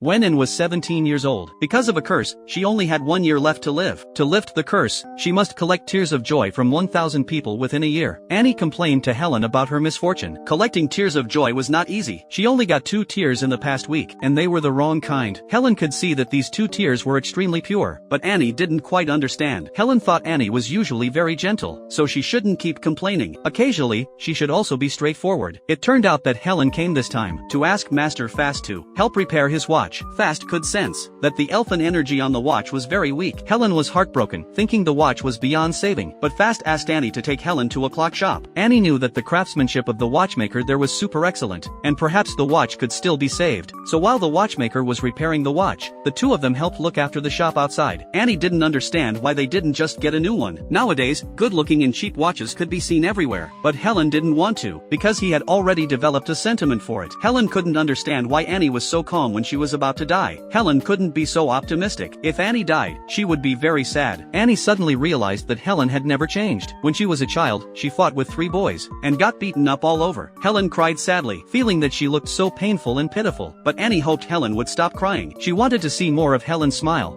When Anne was 17 years old, because of a curse, she only had 1 year left to live. To lift the curse, she must collect tears of joy from 1,000 people within a year. Annie complained to Helen about her misfortune. Collecting tears of joy was not easy. She only got 2 tears in the past week, and they were the wrong kind. Helen could see that these 2 tears were extremely pure, but Annie didn't quite understand. Helen thought Annie was usually very gentle, so she shouldn't keep complaining. Occasionally, she should also be straightforward. It turned out that Helen came this time to ask Master Fast to help repair his watch. Fast could sense that the elfin energy on the watch was very weak. Helen was heartbroken, thinking the watch was beyond saving, but Fast asked Annie to take Helen to a clock shop. Annie knew that the craftsmanship of the watchmaker there was super excellent, and perhaps the watch could still be saved. So while the watchmaker was repairing the watch, the 2 of them helped look after the shop outside. Annie didn't understand why they didn't just get a new one. Nowadays, good-looking and cheap watches could be seen everywhere, but Helen didn't want to, because he had already developed a sentiment for it. Helen couldn't understand why Annie was so calm when she was about to die. Helen couldn't be so optimistic. If Annie died, she would be very sad. Annie suddenly realized that Helen had never changed. When she was a child, she fought with 3 boys, and got beaten up all over. Helen cried sadly, feeling that she looked so painful and pitiful, but Annie hoped Helen would stop crying. She wanted to see more of Helen smile,